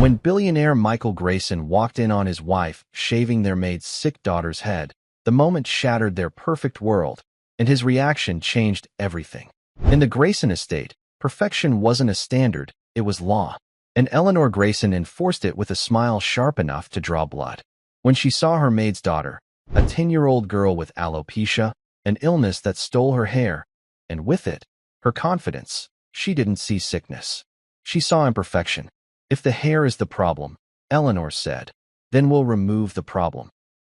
When billionaire Michael Grayson walked in on his wife shaving their maid's sick daughter's head, the moment shattered their perfect world, and his reaction changed everything. In the Grayson estate, perfection wasn't a standard, it was law. And Eleanor Grayson enforced it with a smile sharp enough to draw blood. When she saw her maid's daughter, a 10-year-old girl with alopecia, an illness that stole her hair, and with it, her confidence, she didn't see sickness. She saw imperfection. If the hair is the problem, Eleanor said, then we'll remove the problem.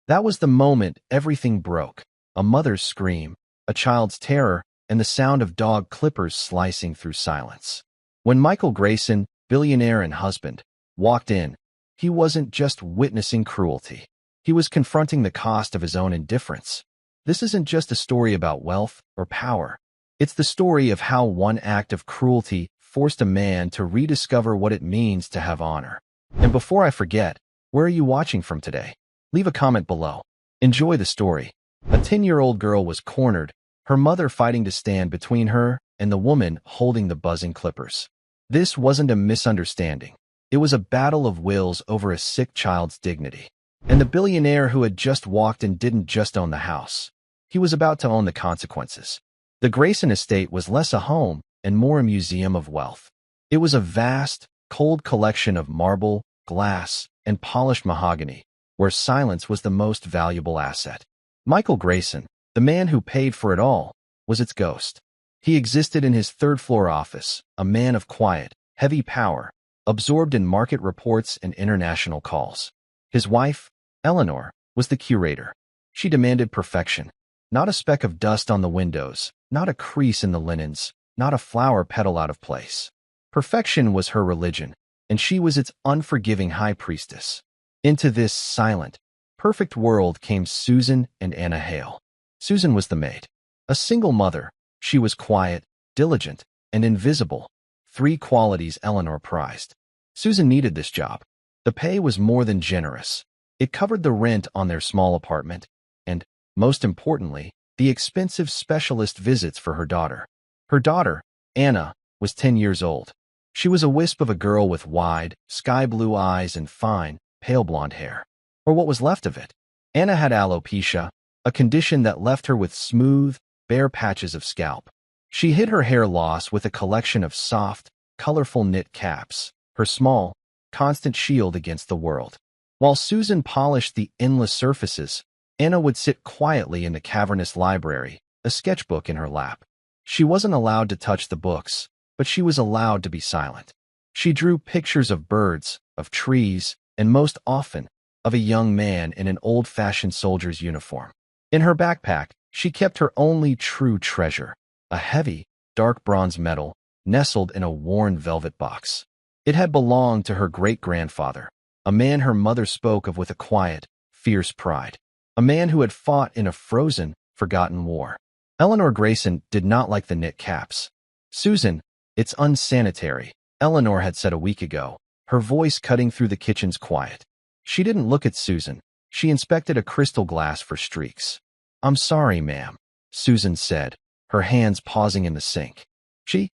That was the moment everything broke. A mother's scream, a child's terror, and the sound of dog clippers slicing through silence. When Michael Grayson, billionaire and husband, walked in, he wasn't just witnessing cruelty. He was confronting the cost of his own indifference. This isn't just a story about wealth or power. It's the story of how one act of cruelty forced a man to rediscover what it means to have honor. And before I forget, where are you watching from today? Leave a comment below. Enjoy the story. A 10-year-old girl was cornered, her mother fighting to stand between her and the woman holding the buzzing clippers. This wasn't a misunderstanding. It was a battle of wills over a sick child's dignity. And the billionaire who had just walked in didn't just own the house. He was about to own the consequences. The Grayson estate was less a home and more a museum of wealth. It was a vast, cold collection of marble, glass, and polished mahogany, where silence was the most valuable asset. Michael Grayson, the man who paid for it all, was its ghost. He existed in his third-floor office, a man of quiet, heavy power, absorbed in market reports and international calls. His wife, Eleanor, was the curator. She demanded perfection. Not a speck of dust on the windows, not a crease in the linens, not a flower petal out of place. Perfection was her religion, and she was its unforgiving high priestess. Into this silent, perfect world came Susan and Anna Hale. Susan was the maid. A single mother, she was quiet, diligent, and invisible, 3 qualities Eleanor prized. Susan needed this job. The pay was more than generous. It covered the rent on their small apartment, and, most importantly, the expensive specialist visits for her daughter. Her daughter, Anna, was 10 years old. She was a wisp of a girl with wide, sky-blue eyes and fine, pale blonde hair. Or what was left of it. Anna had alopecia, a condition that left her with smooth, bare patches of scalp. She hid her hair loss with a collection of soft, colorful knit caps, her small, constant shield against the world. While Susan polished the endless surfaces, Anna would sit quietly in the cavernous library, a sketchbook in her lap. She wasn't allowed to touch the books, but she was allowed to be silent. She drew pictures of birds, of trees, and most often, of a young man in an old-fashioned soldier's uniform. In her backpack, she kept her only true treasure, a heavy, dark bronze medal nestled in a worn velvet box. It had belonged to her great-grandfather, a man her mother spoke of with a quiet, fierce pride, a man who had fought in a frozen, forgotten war. Eleanor Grayson did not like the knit caps. Susan, it's unsanitary, Eleanor had said a week ago, her voice cutting through the kitchen's quiet. She didn't look at Susan. She inspected a crystal glass for streaks. I'm sorry, ma'am, Susan said, her hands pausing in the sink. She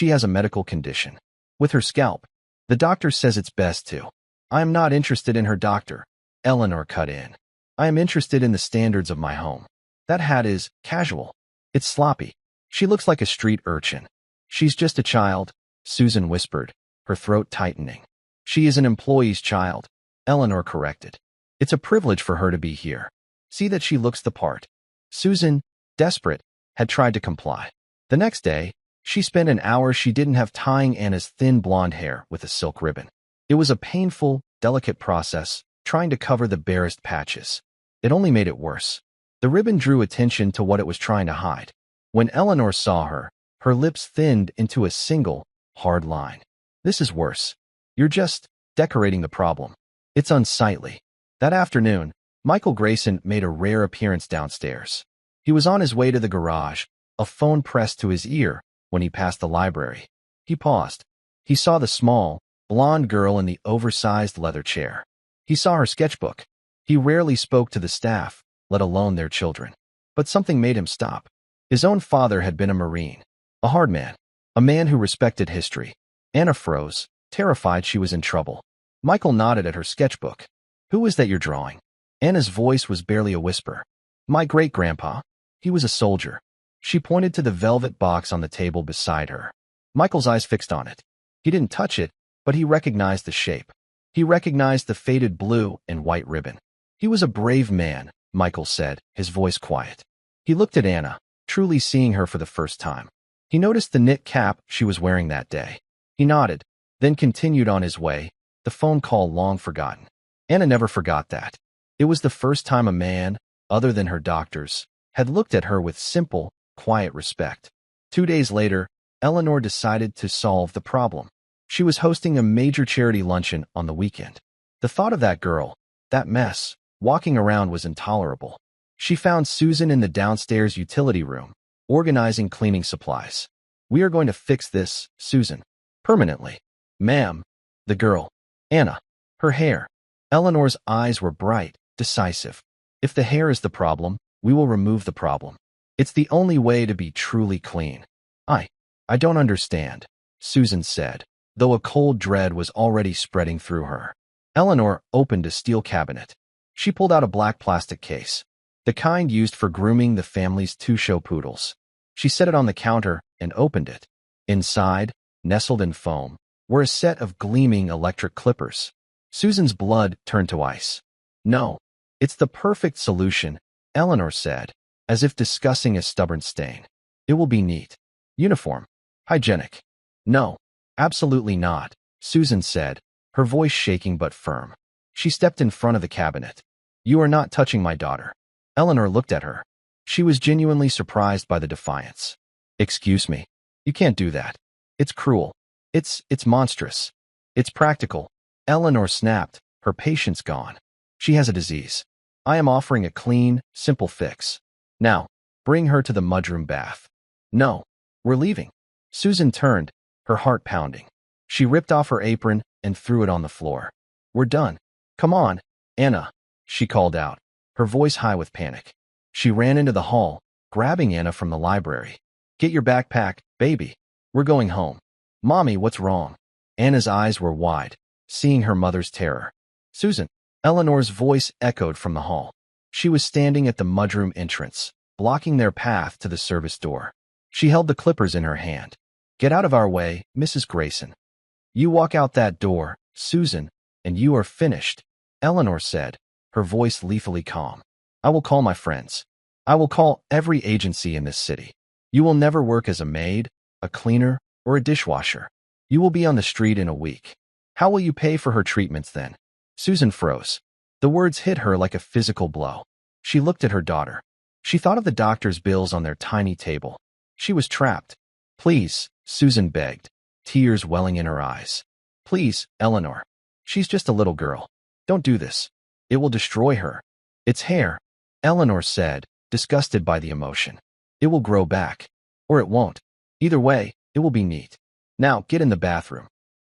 has a medical condition. With her scalp, the doctor says it's best to. I am not interested in her doctor, Eleanor cut in. I am interested in the standards of my home. That hat is casual. It's sloppy. She looks like a street urchin. She's just a child, Susan whispered, her throat tightening. She is an employee's child, Eleanor corrected. It's a privilege for her to be here. See that she looks the part. Susan, desperate, had tried to comply. The next day, she spent an hour she didn't have tying Anna's thin blonde hair with a silk ribbon. It was a painful, delicate process, trying to cover the barest patches. It only made it worse. The ribbon drew attention to what it was trying to hide. When Eleanor saw her, her lips thinned into a single, hard line. This is worse. You're just decorating the problem. It's unsightly. That afternoon, Michael Grayson made a rare appearance downstairs. He was on his way to the garage, a phone pressed to his ear, when he passed the library. He paused. He saw the small, blonde girl in the oversized leather chair. He saw her sketchbook. He rarely spoke to the staff, let alone their children. But something made him stop. His own father had been a Marine, a hard man, a man who respected history. Anna froze, terrified she was in trouble. Michael nodded at her sketchbook. Who is that you're drawing? Anna's voice was barely a whisper. My great-grandpa. He was a soldier. She pointed to the velvet box on the table beside her. Michael's eyes fixed on it. He didn't touch it, but he recognized the shape. He recognized the faded blue and white ribbon. He was a brave man, Michael said, his voice quiet. He looked at Anna, truly seeing her for the first time. He noticed the knit cap she was wearing that day. He nodded, then continued on his way, the phone call long forgotten. Anna never forgot that. It was the first time a man, other than her doctors, had looked at her with simple, quiet respect. 2 days later, Eleanor decided to solve the problem. She was hosting a major charity luncheon on the weekend. The thought of that girl, that mess, walking around was intolerable. She found Susan in the downstairs utility room, organizing cleaning supplies. We are going to fix this, Susan. Permanently. Ma'am. The girl. Anna. Her hair. Eleanor's eyes were bright, decisive. If the hair is the problem, we will remove the problem. It's the only way to be truly clean. I don't understand, Susan said, though a cold dread was already spreading through her. Eleanor opened a steel cabinet. She pulled out a black plastic case, the kind used for grooming the family's 2 show poodles. She set it on the counter and opened it. Inside, nestled in foam, were a set of gleaming electric clippers. Susan's blood turned to ice. No, it's the perfect solution, Eleanor said, as if discussing a stubborn stain. It will be neat. Uniform. Hygienic. No, absolutely not, Susan said, her voice shaking but firm. She stepped in front of the cabinet. You are not touching my daughter. Eleanor looked at her. She was genuinely surprised by the defiance. Excuse me. You can't do that. It's cruel. It's monstrous. It's practical. Eleanor snapped, her patience gone. She has a disease. I am offering a clean, simple fix. Now, bring her to the mudroom bath. No, we're leaving. Susan turned, her heart pounding. She ripped off her apron and threw it on the floor. We're done. Come on, Anna, she called out, her voice high with panic. She ran into the hall, grabbing Anna from the library. Get your backpack, baby. We're going home. Mommy, what's wrong? Anna's eyes were wide, seeing her mother's terror. Susan. Eleanor's voice echoed from the hall. She was standing at the mudroom entrance, blocking their path to the service door. She held the clippers in her hand. Get out of our way, Mrs. Grayson. You walk out that door, Susan, and you are finished, Eleanor said, her voice lethally calm. I will call my friends. I will call every agency in this city. You will never work as a maid, a cleaner, or a dishwasher. You will be on the street in a week. How will you pay for her treatments then? Susan froze. The words hit her like a physical blow. She looked at her daughter. She thought of the doctor's bills on their tiny table. She was trapped. Please, Susan begged, tears welling in her eyes. Please, Eleanor. She's just a little girl. Don't do this. It will destroy her. It's hair, Eleanor said, disgusted by the emotion. It will grow back. Or it won't. Either way, it will be neat. Now, get in the bathroom.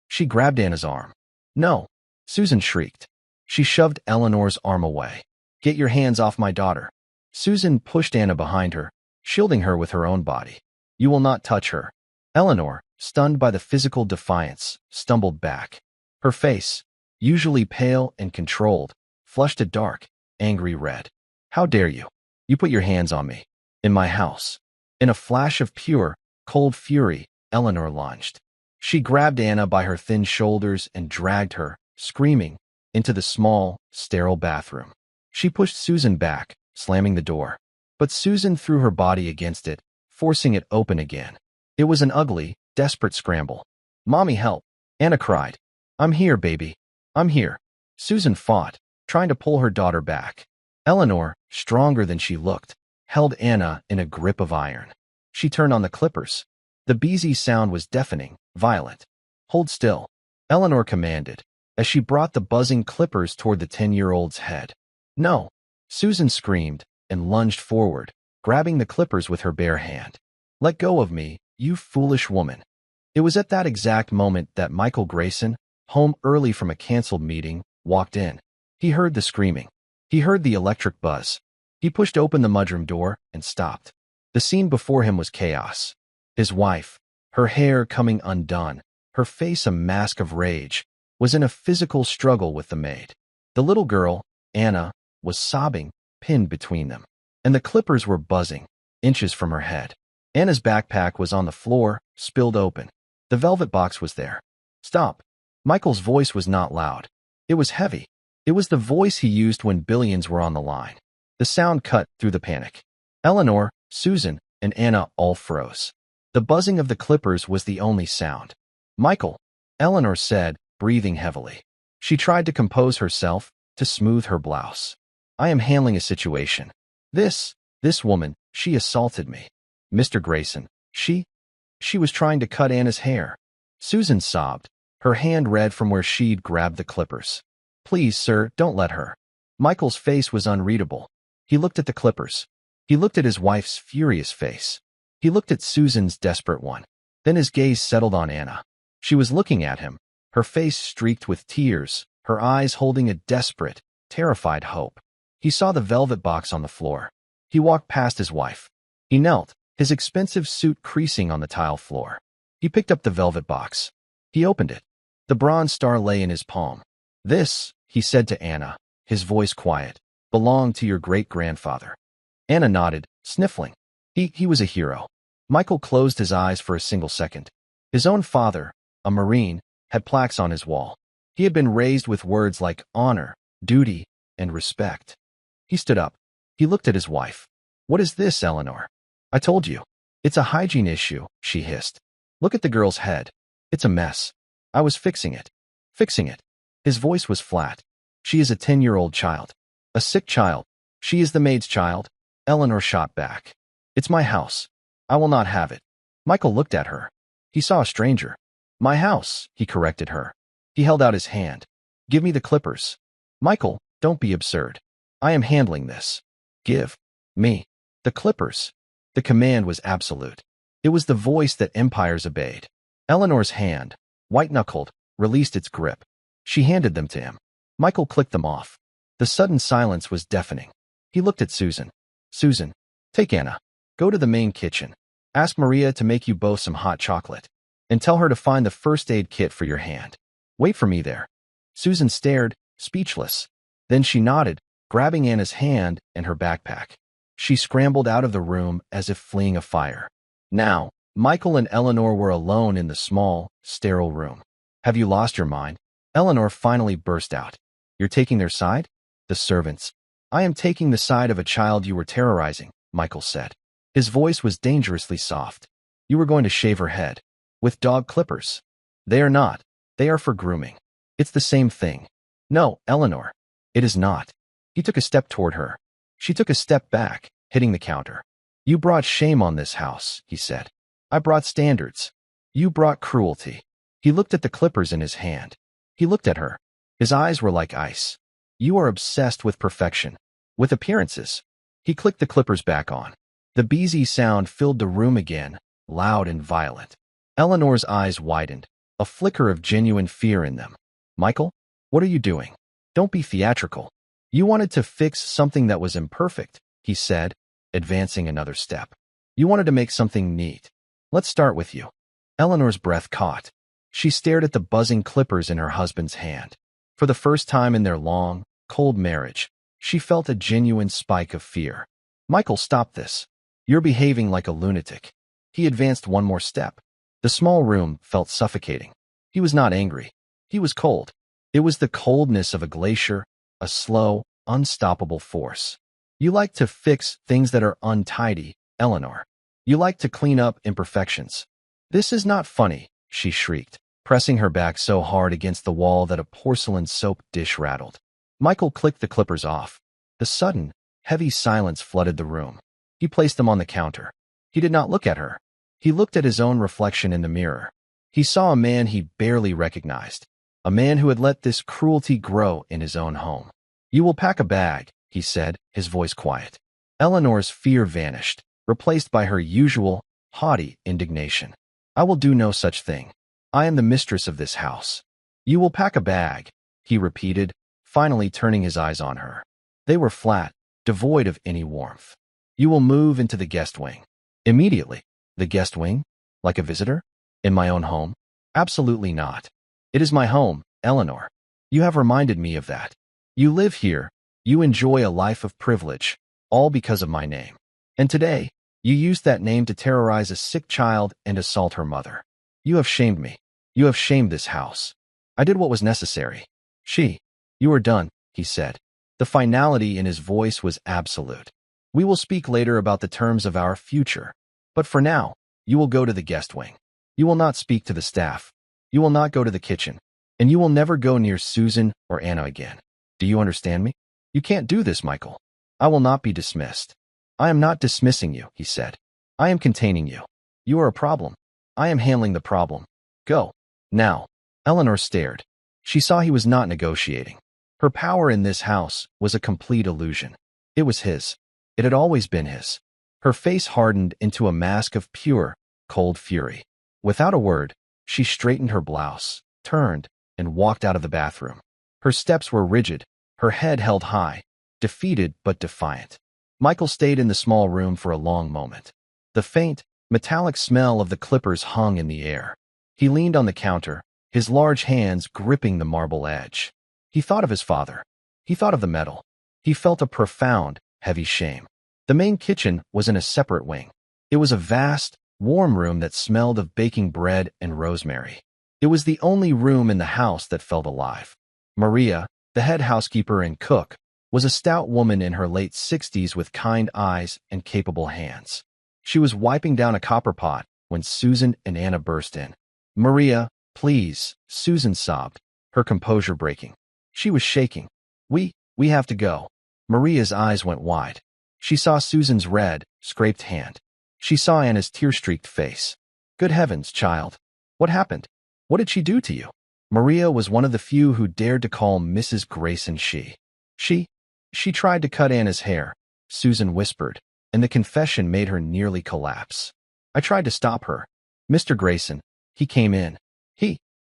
She grabbed Anna's arm. No, Susan shrieked. She shoved Eleanor's arm away. Get your hands off my daughter. Susan pushed Anna behind her, shielding her with her own body. You will not touch her. Eleanor, stunned by the physical defiance, stumbled back. Her face, usually pale and controlled, flushed a dark, angry red. How dare you? You put your hands on me. In my house. In a flash of pure, cold fury, Eleanor lunged. She grabbed Anna by her thin shoulders and dragged her, screaming, into the small, sterile bathroom. She pushed Susan back, slamming the door. But Susan threw her body against it, forcing it open again. It was an ugly, desperate scramble. Mommy, help! Anna cried. I'm here, baby. I'm here. Susan fought, trying to pull her daughter back. Eleanor, stronger than she looked, held Anna in a grip of iron. She turned on the clippers. The beezy sound was deafening, violent. Hold still, Eleanor commanded, as she brought the buzzing clippers toward the 10-year-old's head. No, Susan screamed and lunged forward, grabbing the clippers with her bare hand. Let go of me, you foolish woman. It was at that exact moment that Michael Grayson, home early from a canceled meeting, walked in. He heard the screaming. He heard the electric buzz. He pushed open the mudroom door and stopped. The scene before him was chaos. His wife, her hair coming undone, her face a mask of rage, was in a physical struggle with the maid. The little girl, Anna, was sobbing, pinned between them, and the clippers were buzzing, inches from her head. Anna's backpack was on the floor, spilled open. The velvet box was there. Stop. Michael's voice was not loud. It was heavy. It was the voice he used when billions were on the line. The sound cut through the panic. Eleanor, Susan, and Anna all froze. The buzzing of the clippers was the only sound. Michael, Eleanor said, breathing heavily. She tried to compose herself, to smooth her blouse. I am handling a situation. This woman, she assaulted me. Mr. Grayson, she was trying to cut Anna's hair. Susan sobbed, her hand red from where she'd grabbed the clippers. Please, sir, don't let her. Michael's face was unreadable. He looked at the clippers. He looked at his wife's furious face. He looked at Susan's desperate one. Then his gaze settled on Anna. She was looking at him, her face streaked with tears, her eyes holding a desperate, terrified hope. He saw the velvet box on the floor. He walked past his wife. He knelt, his expensive suit creasing on the tile floor. He picked up the velvet box. He opened it. The bronze star lay in his palm. This, he said to Anna, his voice quiet, belonged to your great-grandfather. Anna nodded, sniffling. He was a hero. Michael closed his eyes for a single second. His own father, a Marine, had plaques on his wall. He had been raised with words like honor, duty, and respect. He stood up. He looked at his wife. What is this, Eleanor? I told you. It's a hygiene issue, she hissed. Look at the girl's head. It's a mess. I was fixing it. Fixing it. His voice was flat. She is a 10-year-old child. A sick child. She is the maid's child. Eleanor shot back. It's my house. I will not have it. Michael looked at her. He saw a stranger. My house, he corrected her. He held out his hand. Give me the clippers. Michael, don't be absurd. I am handling this. Give me the clippers. The command was absolute. It was the voice that empires obeyed. Eleanor's hand, white-knuckled, released its grip. She handed them to him. Michael clicked them off. The sudden silence was deafening. He looked at Susan. Susan, take Anna. Go to the main kitchen. Ask Maria to make you both some hot chocolate. And tell her to find the first aid kit for your hand. Wait for me there. Susan stared, speechless. Then she nodded, grabbing Anna's hand and her backpack. She scrambled out of the room as if fleeing a fire. Now, Michael and Eleanor were alone in the small, sterile room. Have you lost your mind? Eleanor finally burst out. You're taking their side? The servants. I am taking the side of a child you were terrorizing, Michael said. His voice was dangerously soft. You were going to shave her head. With dog clippers. They are not. They are for grooming. It's the same thing. No, Eleanor. It is not. He took a step toward her. She took a step back, hitting the counter. You brought shame on this house, he said. I brought standards. You brought cruelty. He looked at the clippers in his hand. He looked at her. His eyes were like ice. You are obsessed with perfection. With appearances. He clicked the clippers back on. The beezy sound filled the room again, loud and violent. Eleanor's eyes widened, a flicker of genuine fear in them. Michael, what are you doing? Don't be theatrical. You wanted to fix something that was imperfect, he said, advancing another step. You wanted to make something neat. Let's start with you. Eleanor's breath caught. She stared at the buzzing clippers in her husband's hand. For the first time in their long, cold marriage, she felt a genuine spike of fear. Michael, stop this. You're behaving like a lunatic. He advanced one more step. The small room felt suffocating. He was not angry. He was cold. It was the coldness of a glacier, a slow, unstoppable force. You like to fix things that are untidy, Eleanor. You like to clean up imperfections. This is not funny, she shrieked, pressing her back so hard against the wall that a porcelain soap dish rattled. Michael clicked the clippers off. The sudden, heavy silence flooded the room. He placed them on the counter. He did not look at her. He looked at his own reflection in the mirror. He saw a man he barely recognized. A man who had let this cruelty grow in his own home. You will pack a bag, he said, his voice quiet. Eleanor's fear vanished, replaced by her usual, haughty indignation. I will do no such thing. I am the mistress of this house. You will pack a bag, he repeated, finally turning his eyes on her. They were flat, devoid of any warmth. You will move into the guest wing. Immediately. The guest wing? Like a visitor? In my own home? Absolutely not. It is my home, Eleanor. You have reminded me of that. You live here. You enjoy a life of privilege, all because of my name. And today, you used that name to terrorize a sick child and assault her mother. You have shamed me. You have shamed this house. I did what was necessary. You are done, he said. The finality in his voice was absolute. We will speak later about the terms of our future. But for now, you will go to the guest wing. You will not speak to the staff. You will not go to the kitchen. And you will never go near Susan or Anna again. Do you understand me? You can't do this, Michael. I will not be dismissed. I am not dismissing you, he said. I am containing you. You are a problem. I am handling the problem. Go. Now. Eleanor stared. She saw he was not negotiating. Her power in this house was a complete illusion. It was his. It had always been his. Her face hardened into a mask of pure, cold fury. Without a word, she straightened her blouse, turned, and walked out of the bathroom. Her steps were rigid, her head held high, defeated but defiant. Michael stayed in the small room for a long moment. The faint, metallic smell of the clippers hung in the air. He leaned on the counter, his large hands gripping the marble edge. He thought of his father. He thought of the metal. He felt a profound, heavy shame. The main kitchen was in a separate wing. It was a vast, warm room that smelled of baking bread and rosemary. It was the only room in the house that felt alive. Maria, the head housekeeper and cook, was a stout woman in her late 60s with kind eyes and capable hands. She was wiping down a copper pot when Susan and Anna burst in. Maria, please, Susan sobbed, her composure breaking. She was shaking. We have to go. Maria's eyes went wide. She saw Susan's red, scraped hand. She saw Anna's tear-streaked face. Good heavens, child. What happened? What did she do to you? Maria was one of the few who dared to call Mrs. Grayson she. She tried to cut Anna's hair, Susan whispered, and the confession made her nearly collapse. I tried to stop her. Mr. Grayson, he came in.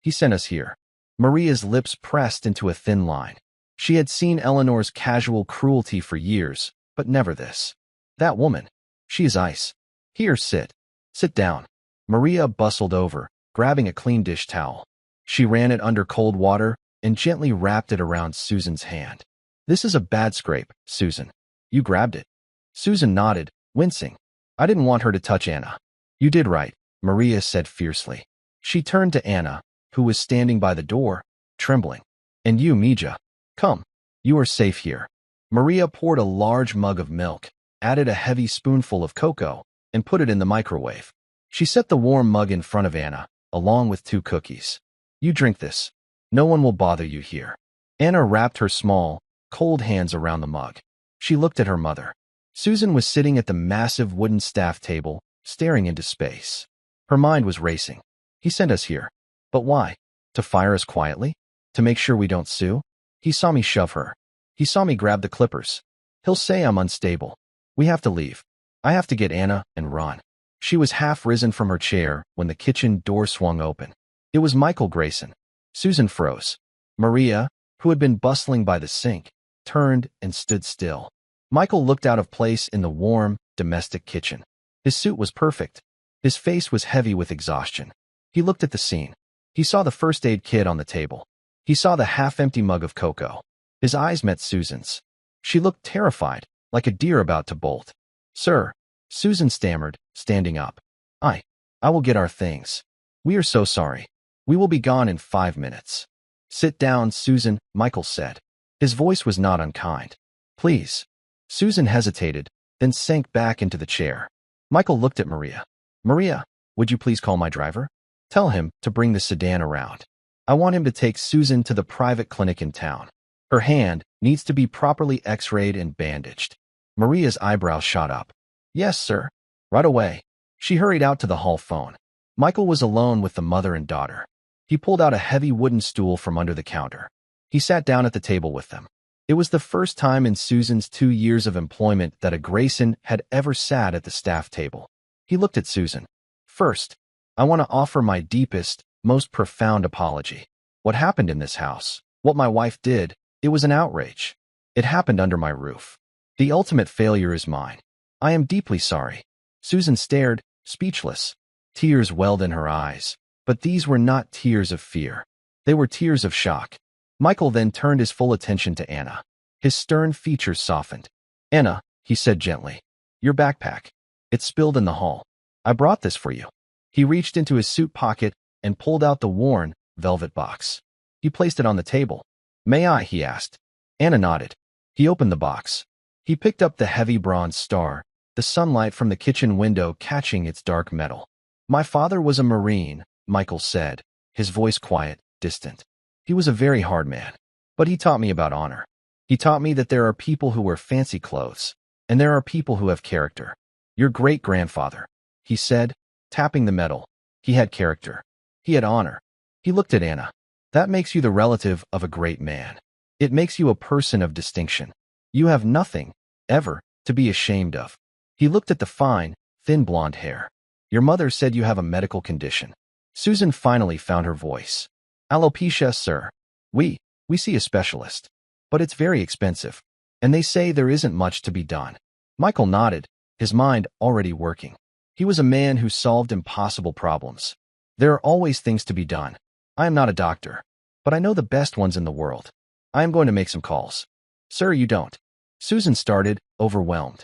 He sent us here. Maria's lips pressed into a thin line. She had seen Eleanor's casual cruelty for years, but never this. That woman. She is ice. Here, sit. Sit down. Maria bustled over, grabbing a clean dish towel. She ran it under cold water and gently wrapped it around Susan's hand. This is a bad scrape, Susan. You grabbed it. Susan nodded, wincing. I didn't want her to touch Anna. You did right, Maria said fiercely. She turned to Anna, who was standing by the door, trembling. And you, Mija. Come. You are safe here. Maria poured a large mug of milk, added a heavy spoonful of cocoa, and put it in the microwave. She set the warm mug in front of Anna, along with 2 cookies. You drink this. No one will bother you here. Anna wrapped her small, cold hands around the mug. She looked at her mother. Susan was sitting at the massive wooden staff table, staring into space. Her mind was racing. He sent us here. But why? To fire us quietly? To make sure we don't sue? He saw me shove her. He saw me grab the clippers. He'll say I'm unstable. We have to leave. I have to get Anna and run. She was half risen from her chair when the kitchen door swung open. It was Michael Grayson. Susan froze. Maria, who had been bustling by the sink, turned and stood still. Michael looked out of place in the warm, domestic kitchen. His suit was perfect. His face was heavy with exhaustion. He looked at the scene. He saw the first aid kit on the table. He saw the half-empty mug of cocoa. His eyes met Susan's. She looked terrified, like a deer about to bolt. Sir, Susan stammered, standing up. I will get our things. We are so sorry. We will be gone in 5 minutes. Sit down, Susan, Michael said. His voice was not unkind. Please. Susan hesitated, then sank back into the chair. Michael looked at Maria. Maria, would you please call my driver? Tell him to bring the sedan around. I want him to take Susan to the private clinic in town. Her hand needs to be properly x-rayed and bandaged. Maria's eyebrows shot up. Yes, sir. Right away. She hurried out to the hall phone. Michael was alone with the mother and daughter. He pulled out a heavy wooden stool from under the counter. He sat down at the table with them. It was the first time in Susan's 2 years of employment that a Grayson had ever sat at the staff table. He looked at Susan. First, I want to offer my deepest, most profound apology. What happened in this house, what my wife did, it was an outrage. It happened under my roof. The ultimate failure is mine. I am deeply sorry. Susan stared, speechless. Tears welled in her eyes, but these were not tears of fear. They were tears of shock. Michael then turned his full attention to Anna. His stern features softened. "Anna," he said gently, "your backpack. It's spilled in the hall. I brought this for you." He reached into his suit pocket and pulled out the worn, velvet box. He placed it on the table. "May I?" he asked. Anna nodded. He opened the box. He picked up the heavy bronze star, the sunlight from the kitchen window catching its dark metal. "My father was a Marine," Michael said, his voice quiet, distant. "He was a very hard man, but he taught me about honor. He taught me that there are people who wear fancy clothes, and there are people who have character. Your great-grandfather," he said, tapping the metal. "He had character. He had honor." He looked at Anna. "That makes you the relative of a great man. It makes you a person of distinction. You have nothing, ever, to be ashamed of." He looked at the fine, thin blonde hair. "Your mother said you have a medical condition." Susan finally found her voice. "Alopecia, sir. We see a specialist. But it's very expensive. And they say there isn't much to be done." Michael nodded, his mind already working. He was a man who solved impossible problems. "There are always things to be done. I am not a doctor, but I know the best ones in the world. I am going to make some calls." "Sir, you don't." Susan started, overwhelmed.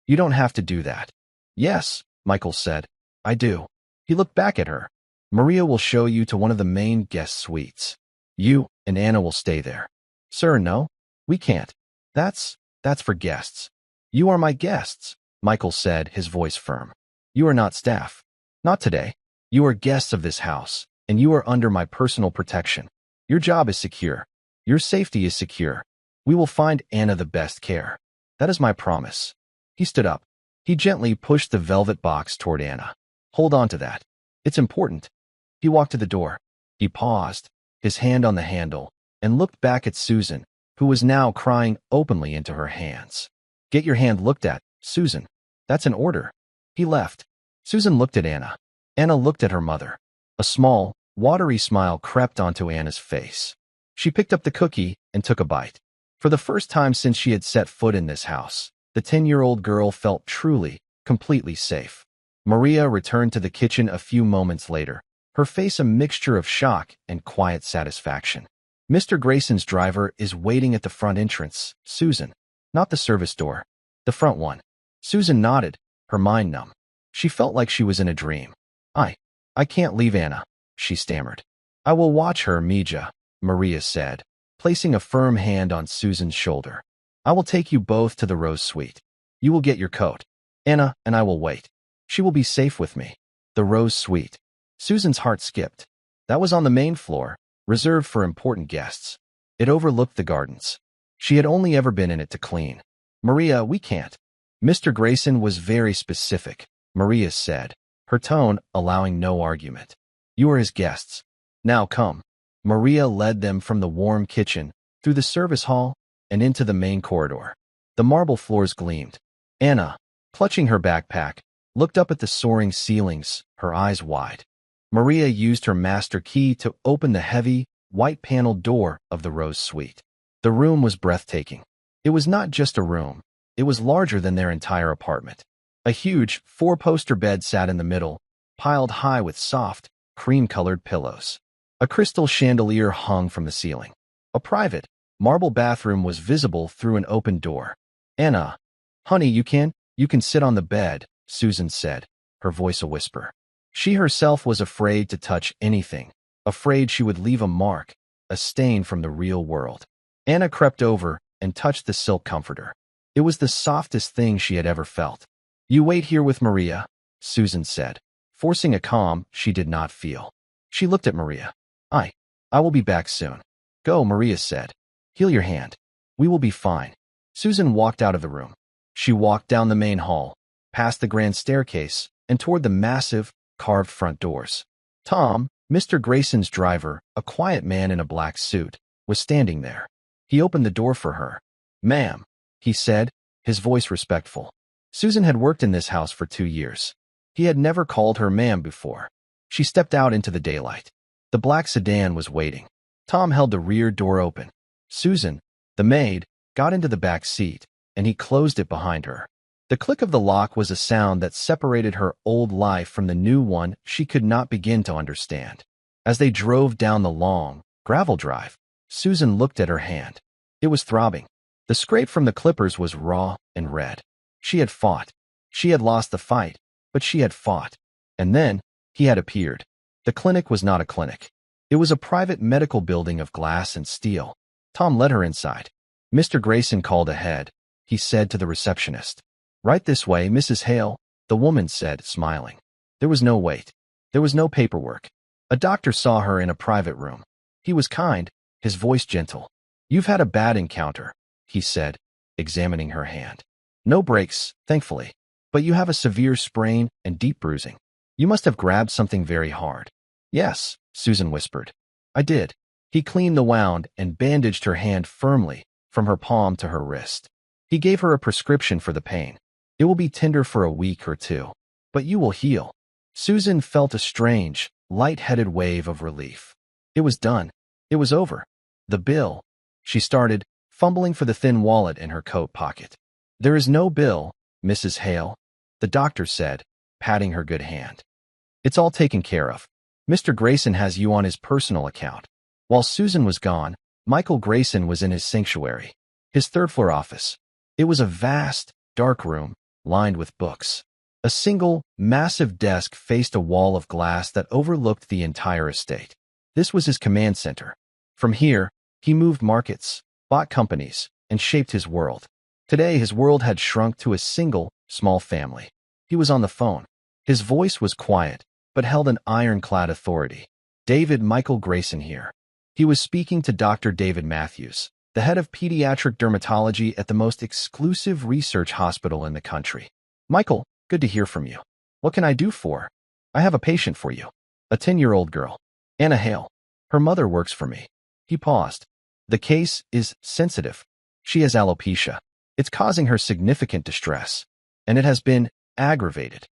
"You don't have to do that." "Yes," Michael said. "I do." He looked back at her. "Maria will show you to one of the main guest suites. You and Anna will stay there." "Sir, no. We can't. That's for guests." "You are my guests," Michael said, his voice firm. "You are not staff. Not today. You are guests of this house, and you are under my personal protection. Your job is secure. Your safety is secure. We will find Anna the best care. That is my promise." He stood up. He gently pushed the velvet box toward Anna. "Hold on to that. It's important." He walked to the door. He paused, his hand on the handle, and looked back at Susan, who was now crying openly into her hands. "Get your hand looked at, Susan. That's an order." He left. Susan looked at Anna. Anna looked at her mother. A small, watery smile crept onto Anna's face. She picked up the cookie and took a bite. For the first time since she had set foot in this house, the 10-year-old girl felt truly, completely safe. Maria returned to the kitchen a few moments later, her face a mixture of shock and quiet satisfaction. "Mr. Grayson's driver is waiting at the front entrance, Susan. Not the service door. The front one." Susan nodded, her mind numb. She felt like she was in a dream. I can't leave Anna," she stammered. "I will watch her, Mija," Maria said, placing a firm hand on Susan's shoulder. "I will take you both to the Rose Suite. You will get your coat. Anna and I will wait. She will be safe with me." The Rose Suite. Susan's heart skipped. That was on the main floor, reserved for important guests. It overlooked the gardens. She had only ever been in it to clean. "Maria, we can't." "Mr. Grayson was very specific," Maria said, her tone allowing no argument. "You are his guests. Now come." Maria led them from the warm kitchen, through the service hall, and into the main corridor. The marble floors gleamed. Anna, clutching her backpack, looked up at the soaring ceilings, her eyes wide. Maria used her master key to open the heavy, white-paneled door of the Rose Suite. The room was breathtaking. It was not just a room. It was larger than their entire apartment. A huge, four-poster bed sat in the middle, piled high with soft, cream-colored pillows. A crystal chandelier hung from the ceiling. A private, marble bathroom was visible through an open door. "Anna, honey, you can sit on the bed," Susan said, her voice a whisper. She herself was afraid to touch anything, afraid she would leave a mark, a stain from the real world. Anna crept over and touched the silk comforter. It was the softest thing she had ever felt. "You wait here with Maria," Susan said, forcing a calm she did not feel. She looked at Maria. I will be back soon." "Go," Maria said. "Heal your hand. We will be fine." Susan walked out of the room. She walked down the main hall, past the grand staircase, and toward the massive, carved front doors. Tom, Mr. Grayson's driver, a quiet man in a black suit, was standing there. He opened the door for her. "Ma'am," he said, his voice respectful. Susan had worked in this house for 2 years. He had never called her ma'am before. She stepped out into the daylight. The black sedan was waiting. Tom held the rear door open. Susan, the maid, got into the back seat, and he closed it behind her. The click of the lock was a sound that separated her old life from the new one she could not begin to understand. As they drove down the long, Gravel drive. Susan looked at her hand. It was throbbing. The scrape from the clippers was raw and red. She had fought. She had lost the fight, but she had fought. And then, he had appeared. The clinic was not a clinic. It was a private medical building of glass and steel. Tom led her inside. Mr. Grayson called ahead. He said to the receptionist. Right this way, Mrs. Hale, the woman said, smiling. There was no wait. There was no paperwork. A doctor saw her in a private room. He was kind, his voice gentle. You've had a bad encounter, he said, examining her hand. No breaks, thankfully. But you have a severe sprain and deep bruising. You must have grabbed something very hard. Yes, Susan whispered. I did. He cleaned the wound and bandaged her hand firmly from her palm to her wrist. He gave her a prescription for the pain. It will be tender for a week or two, but you will heal. Susan felt a strange, light-headed wave of relief. It was done. It was over. The bill. She started, fumbling for the thin wallet in her coat pocket. There is no bill, Mrs. Hale, the doctor said, patting her good hand. It's all taken care of. Mr. Grayson has you on his personal account. While Susan was gone, Michael Grayson was in his sanctuary, his third-floor office. It was a vast, dark room, lined with books. A single, massive desk faced a wall of glass that overlooked the entire estate. This was his command center. From here, he moved markets, bought companies, and shaped his world. Today, his world had shrunk to a single, small family. He was on the phone. His voice was quiet, but held an ironclad authority. David Michael Grayson here. He was speaking to Dr. David Matthews, the head of pediatric dermatology at the most exclusive research hospital in the country. Michael, good to hear from you. What can I do for? I have a patient for you. A 10-year-old girl. Anna Hale. Her mother works for me. He paused. The case is sensitive. She has alopecia. It's causing her significant distress. And it has been aggravated.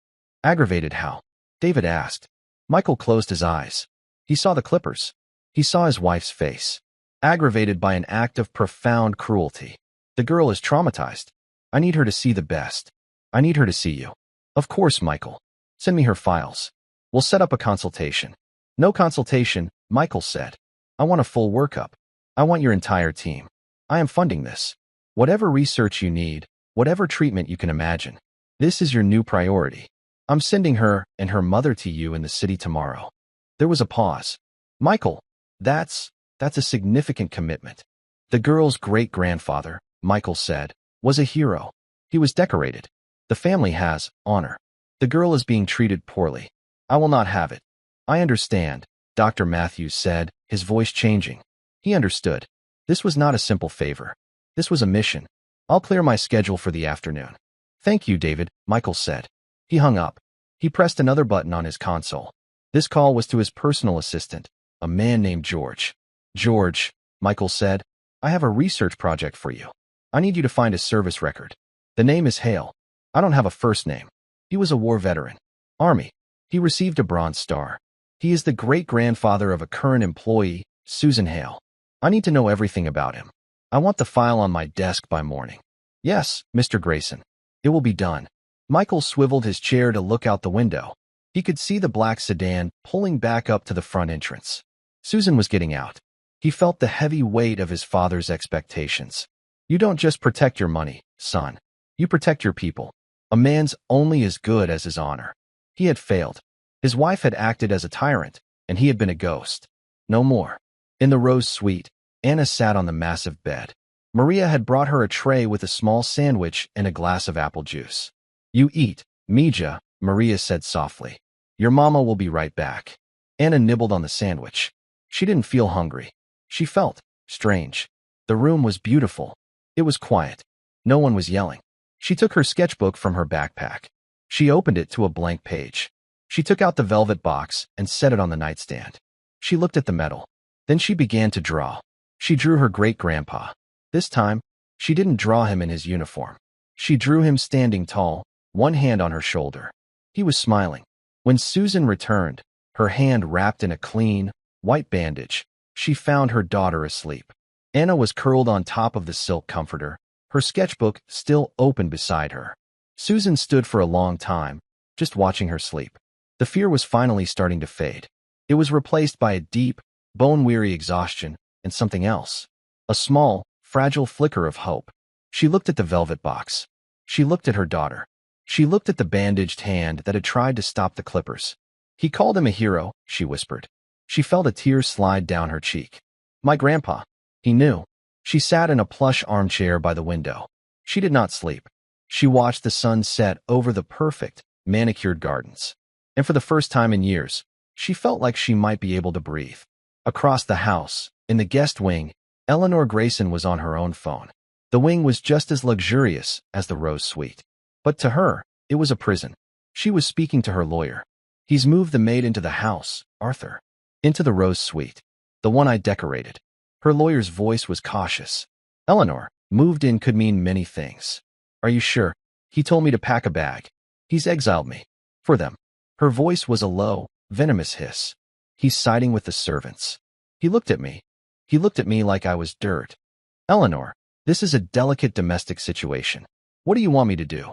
Aggravated how? David asked. Michael closed his eyes. He saw the clippers. He saw his wife's face. Aggravated by an act of profound cruelty. The girl is traumatized. I need her to see the best. I need her to see you. Of course, Michael. Send me her files. We'll set up a consultation. No consultation, Michael said. I want a full workup. I want your entire team. I am funding this. Whatever research you need, whatever treatment you can imagine. This is your new priority. I'm sending her and her mother to you in the city tomorrow. There was a pause. Michael, that's a significant commitment. The girl's great-grandfather, Michael said, was a hero. He was decorated. The family has honor. The girl is being treated poorly. I will not have it. I understand, Dr. Matthews said, his voice changing. He understood. This was not a simple favor. This was a mission. I'll clear my schedule for the afternoon. Thank you, David, Michael said. He hung up. He pressed another button on his console. This call was to his personal assistant, a man named George. George, Michael said, I have a research project for you. I need you to find a service record. The name is Hale. I don't have a first name. He was a war veteran. Army. He received a Bronze Star. He is the great-grandfather of a current employee, Susan Hale. I need to know everything about him. I want the file on my desk by morning. Yes, Mr. Grayson. It will be done. Michael swiveled his chair to look out the window. He could see the black sedan pulling back up to the front entrance. Susan was getting out. He felt the heavy weight of his father's expectations. You don't just protect your money, son. You protect your people. A man's only as good as his honor. He had failed. His wife had acted as a tyrant, and he had been a ghost. No more. In the Rose Suite, Anna sat on the massive bed. Maria had brought her a tray with a small sandwich and a glass of apple juice. You eat, Mija, Maria said softly. Your mama will be right back. Anna nibbled on the sandwich. She didn't feel hungry. She felt strange. The room was beautiful. It was quiet. No one was yelling. She took her sketchbook from her backpack. She opened it to a blank page. She took out the velvet box and set it on the nightstand. She looked at the metal. Then she began to draw. She drew her great-grandpa. This time, she didn't draw him in his uniform. She drew him standing tall, one hand on her shoulder. He was smiling. When Susan returned, her hand wrapped in a clean, white bandage, she found her daughter asleep. Anna was curled on top of the silk comforter, her sketchbook still open beside her. Susan stood for a long time, just watching her sleep. The fear was finally starting to fade. It was replaced by a deep, bone-weary exhaustion, and something else. A small, fragile flicker of hope. She looked at the velvet box. She looked at her daughter. She looked at the bandaged hand that had tried to stop the clippers. He called him a hero, she whispered. She felt a tear slide down her cheek. My grandpa. He knew. She sat in a plush armchair by the window. She did not sleep. She watched the sun set over the perfect, manicured gardens. And for the first time in years, she felt like she might be able to breathe. Across the house, in the guest wing, Eleanor Grayson was on her own phone. The wing was just as luxurious as the Rose Suite. But to her, it was a prison. She was speaking to her lawyer. He's moved the maid into the house, Arthur. Into the Rose Suite. The one I decorated. Her lawyer's voice was cautious. Eleanor, moved in could mean many things. Are you sure? He told me to pack a bag. He's exiled me. For them. Her voice was a low, venomous hiss. He's siding with the servants. He looked at me. He looked at me like I was dirt. Eleanor, this is a delicate domestic situation. What do you want me to do?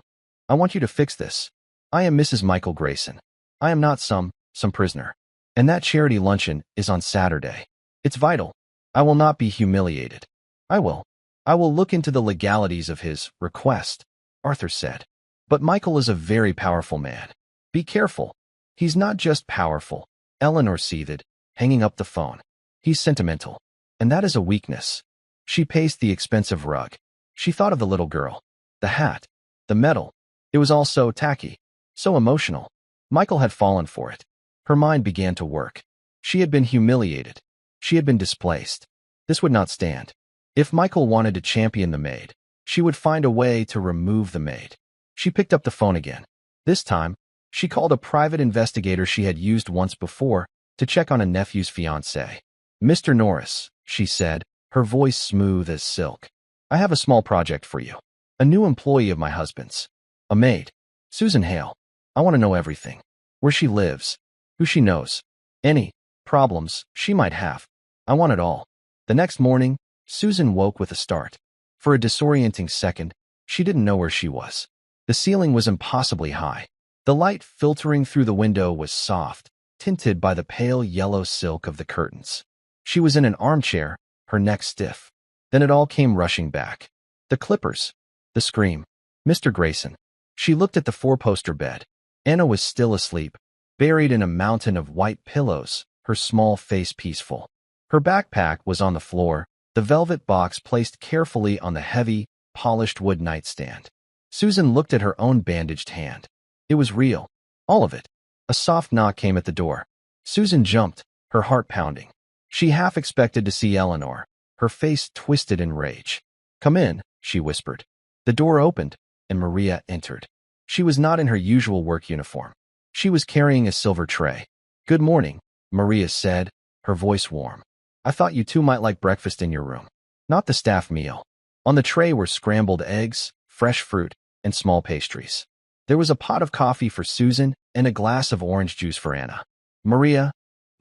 I want you to fix this. I am Mrs. Michael Grayson. I am not some prisoner. And that charity luncheon is on Saturday. It's vital. I will not be humiliated. I will look into the legalities of his request, Arthur said. But Michael is a very powerful man. Be careful. He's not just powerful, Eleanor seethed, hanging up the phone. He's sentimental. And that is a weakness. She paced the expensive rug. She thought of the little girl. The hat. The medal. It was all so tacky. So emotional. Michael had fallen for it. Her mind began to work. She had been humiliated. She had been displaced. This would not stand. If Michael wanted to champion the maid, she would find a way to remove the maid. She picked up the phone again. This time, she called a private investigator she had used once before to check on a nephew's fiancé. Mr. Norris, she said, her voice smooth as silk. I have a small project for you. A new employee of my husband's. A maid. Susan Hale. I want to know everything. Where she lives. Who she knows. Any problems she might have. I want it all. The next morning, Susan woke with a start. For a disorienting second, she didn't know where she was. The ceiling was impossibly high. The light filtering through the window was soft, tinted by the pale yellow silk of the curtains. She was in an armchair, her neck stiff. Then it all came rushing back. The clippers. The scream. Mr. Grayson. She looked at the four-poster bed. Anna was still asleep, buried in a mountain of white pillows, her small face peaceful. Her backpack was on the floor, the velvet box placed carefully on the heavy, polished wood nightstand. Susan looked at her own bandaged hand. It was real. All of it. A soft knock came at the door. Susan jumped, her heart pounding. She half expected to see Eleanor, her face twisted in rage. Come in, she whispered. The door opened, and Maria entered. She was not in her usual work uniform. She was carrying a silver tray. Good morning, Maria said, her voice warm. I thought you two might like breakfast in your room. Not the staff meal. On the tray were scrambled eggs, fresh fruit, and small pastries. There was a pot of coffee for Susan and a glass of orange juice for Anna. Maria,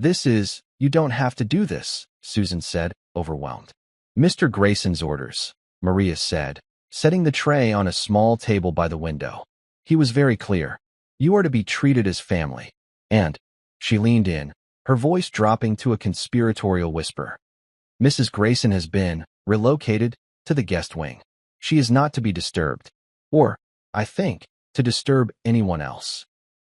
you don't have to do this, Susan said, overwhelmed. Mr. Grayson's orders, Maria said, setting the tray on a small table by the window. He was very clear. You are to be treated as family. And, she leaned in, her voice dropping to a conspiratorial whisper. Mrs. Grayson has been relocated to the guest wing. She is not to be disturbed. Or, I think, to disturb anyone else.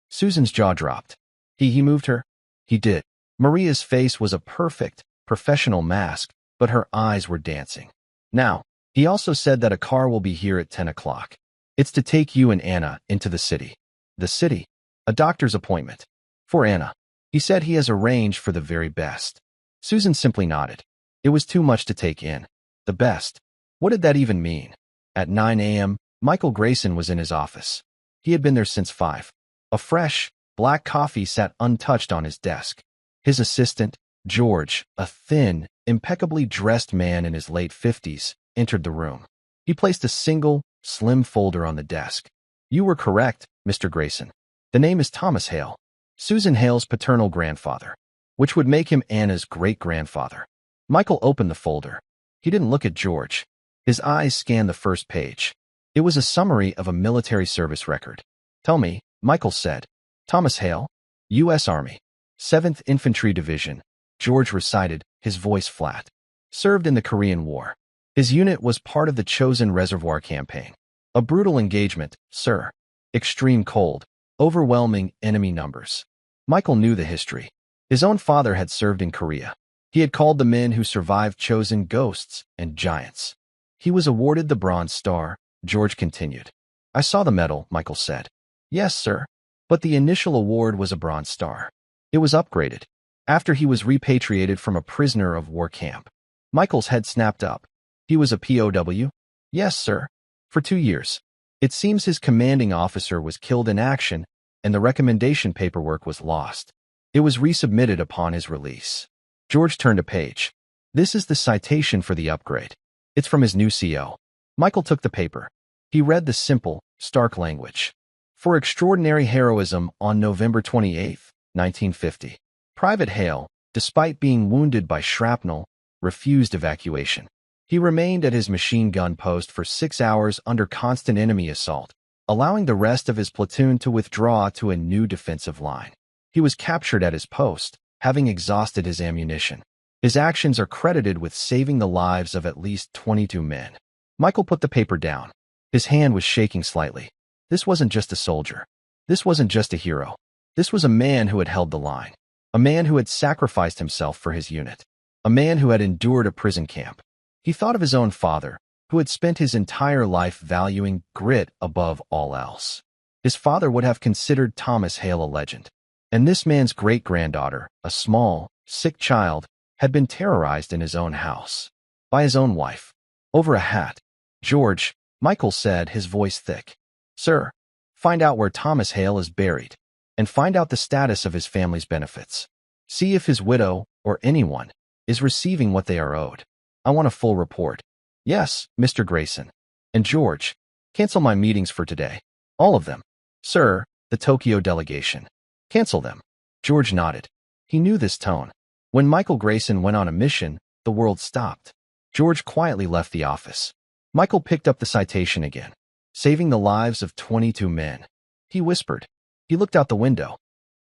Susan's jaw dropped. He moved her? He did. Maria's face was a perfect, professional mask, but her eyes were dancing. Now, he also said that a car will be here at 10 o'clock. It's to take you and Anna into the city. The city? A doctor's appointment. For Anna. He said he has arranged for the very best. Susan simply nodded. It was too much to take in. The best. What did that even mean? At 9 a.m., Michael Grayson was in his office. He had been there since 5. A fresh, black coffee sat untouched on his desk. His assistant, George, a thin, impeccably dressed man in his late 50s, entered the room. He placed a single, slim folder on the desk. You were correct, Mr. Grayson. The name is Thomas Hale, Susan Hale's paternal grandfather, which would make him Anna's great-grandfather. Michael opened the folder. He didn't look at George. His eyes scanned the first page. It was a summary of a military service record. Tell me, Michael said. Thomas Hale, U.S. Army, 7th Infantry Division, George recited, his voice flat. Served in the Korean War. His unit was part of the Chosen Reservoir campaign. A brutal engagement, sir. Extreme cold. Overwhelming enemy numbers. Michael knew the history. His own father had served in Korea. He had called the men who survived Chosen ghosts and giants. He was awarded the Bronze Star, George continued. I saw the medal, Michael said. Yes, sir. But the initial award was a Bronze Star. It was upgraded after he was repatriated from a prisoner of war camp. Michael's head snapped up. He was a POW? Yes, sir. For 2 years. It seems his commanding officer was killed in action, and the recommendation paperwork was lost. It was resubmitted upon his release. George turned a page. This is the citation for the upgrade. It's from his new CO. Michael took the paper. He read the simple, stark language. For extraordinary heroism on November 28, 1950. Private Hale, despite being wounded by shrapnel, refused evacuation. He remained at his machine gun post for 6 hours under constant enemy assault, allowing the rest of his platoon to withdraw to a new defensive line. He was captured at his post, having exhausted his ammunition. His actions are credited with saving the lives of at least 22 men. Michael put the paper down. His hand was shaking slightly. This wasn't just a soldier. This wasn't just a hero. This was a man who had held the line. A man who had sacrificed himself for his unit. A man who had endured a prison camp. He thought of his own father, who had spent his entire life valuing grit above all else. His father would have considered Thomas Hale a legend. And this man's great-granddaughter, a small, sick child, had been terrorized in his own house. By his own wife. Over a hat. George, Michael said, his voice thick. Sir, find out where Thomas Hale is buried, and find out the status of his family's benefits. See if his widow, or anyone, is receiving what they are owed. I want a full report. Yes, Mr. Grayson. And George, cancel my meetings for today. All of them. Sir, the Tokyo delegation. Cancel them. George nodded. He knew this tone. When Michael Grayson went on a mission, the world stopped. George quietly left the office. Michael picked up the citation again. Saving the lives of 22 men. He whispered. He looked out the window.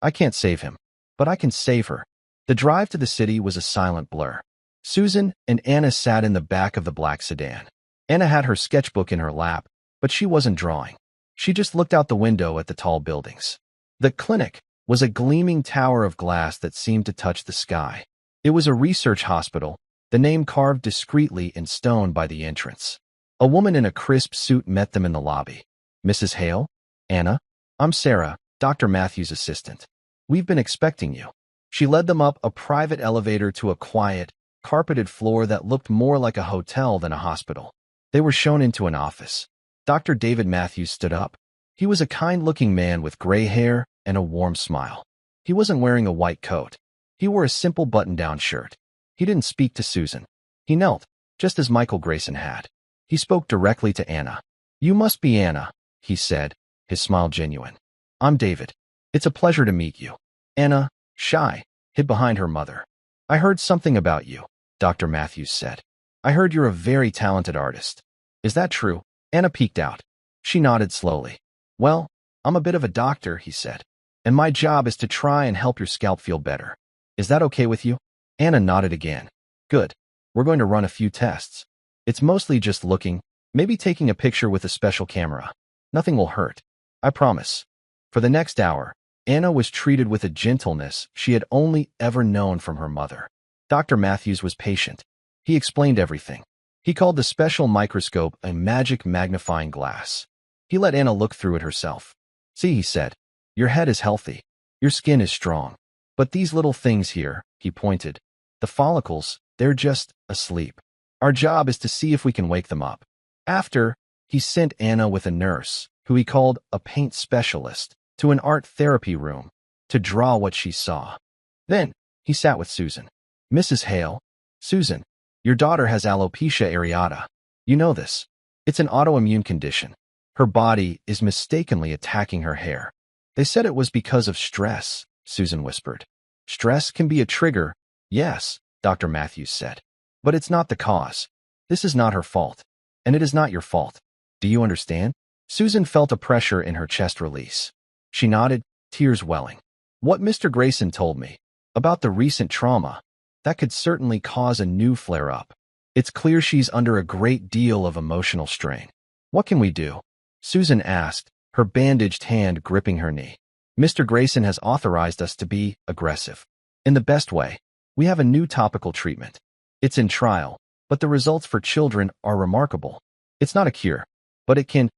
I can't save him, but I can save her. The drive to the city was a silent blur. Susan and Anna sat in the back of the black sedan. Anna had her sketchbook in her lap, but she wasn't drawing. She just looked out the window at the tall buildings. The clinic was a gleaming tower of glass that seemed to touch the sky. It was a research hospital, the name carved discreetly in stone by the entrance. A woman in a crisp suit met them in the lobby. Mrs. Hale? Anna? I'm Sarah, Dr. Matthews' assistant. We've been expecting you. She led them up a private elevator to a quiet, carpeted floor that looked more like a hotel than a hospital. They were shown into an office. Dr. David Matthews stood up. He was a kind-looking man with gray hair and a warm smile. He wasn't wearing a white coat. He wore a simple button-down shirt. He didn't speak to Susan. He knelt, just as Michael Grayson had. He spoke directly to Anna. You must be Anna, he said, his smile genuine. I'm David. It's a pleasure to meet you. Anna, shy, hid behind her mother. I heard something about you, Dr. Matthews said. I heard you're a very talented artist. Is that true? Anna peeked out. She nodded slowly. Well, I'm a bit of a doctor, he said. And my job is to try and help your scalp feel better. Is that okay with you? Anna nodded again. Good. We're going to run a few tests. It's mostly just looking, maybe taking a picture with a special camera. Nothing will hurt. I promise. For the next hour, Anna was treated with a gentleness she had only ever known from her mother. Dr. Matthews was patient. He explained everything. He called the special microscope a magic magnifying glass. He let Anna look through it herself. See, he said, your head is healthy. Your skin is strong. But these little things here, he pointed, the follicles, they're just asleep. Our job is to see if we can wake them up. After, he sent Anna with a nurse, who he called a paint specialist, to an art therapy room to draw what she saw. Then, he sat with Susan. Mrs. Hale, Susan, your daughter has alopecia areata. You know this. It's an autoimmune condition. Her body is mistakenly attacking her hair. They said it was because of stress, Susan whispered. Stress can be a trigger, yes, Dr. Matthews said. But it's not the cause. This is not her fault. And it is not your fault. Do you understand? Susan felt a pressure in her chest release. She nodded, tears welling. What Mr. Grayson told me about the recent trauma, That could certainly cause a new flare-up. It's clear she's under a great deal of emotional strain. What can we do? Susan asked, her bandaged hand gripping her knee. Mr. Grayson has authorized us to be aggressive. In the best way. We have a new topical treatment. It's in trial, but the results for children are remarkable. It's not a cure, but it can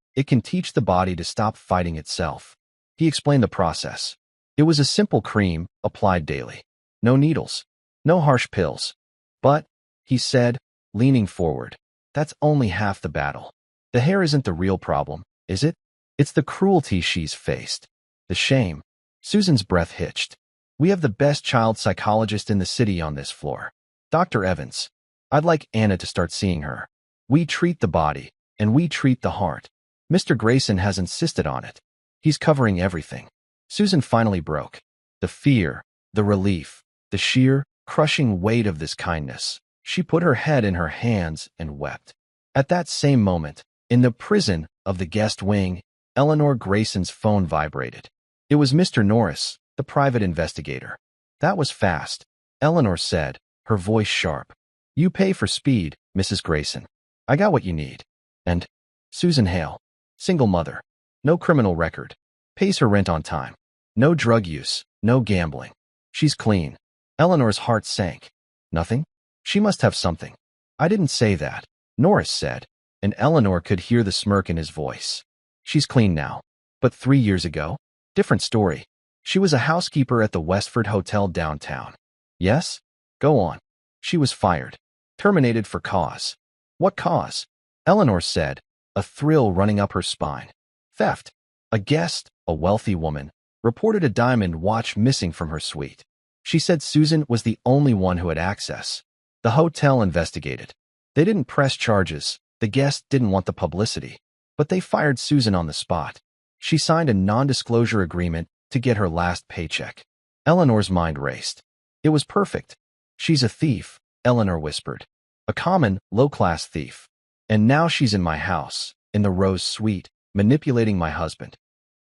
teach the body to stop fighting itself. He explained the process. It was a simple cream applied daily. No needles. No harsh pills. But, he said, leaning forward, that's only half the battle. The hair isn't the real problem, is it? It's the cruelty she's faced. The shame. Susan's breath hitched. We have the best child psychologist in the city on this floor. Dr. Evans. I'd like Anna to start seeing her. We treat the body, and we treat the heart. Mr. Grayson has insisted on it. He's covering everything. Susan finally broke. The fear, the relief, the sheer, crushing weight of this kindness. She put her head in her hands and wept. At that same moment, in the prison of the guest wing, Eleanor Grayson's phone vibrated. It was Mr. Norris, the private investigator. That was fast, Eleanor said, her voice sharp. You pay for speed, Mrs. Grayson. I got what you need. And Susan Hale, single mother, no criminal record, pays her rent on time, no drug use, no gambling. She's clean. Eleanor's heart sank. Nothing? She must have something. I didn't say that, Norris said, and Eleanor could hear the smirk in his voice. She's clean now. But 3 years ago? Different story. She was a housekeeper at the Westford Hotel downtown. Yes? Go on. She was fired. Terminated for cause. What cause? Eleanor said, a thrill running up her spine. Theft. A guest, a wealthy woman, reported a diamond watch missing from her suite. She said Susan was the only one who had access. The hotel investigated. They didn't press charges. The guest didn't want the publicity. But they fired Susan on the spot. She signed a non-disclosure agreement to get her last paycheck. Eleanor's mind raced. It was perfect. She's a thief, Eleanor whispered. A common, low-class thief. And now she's in my house, in the Rose Suite, manipulating my husband.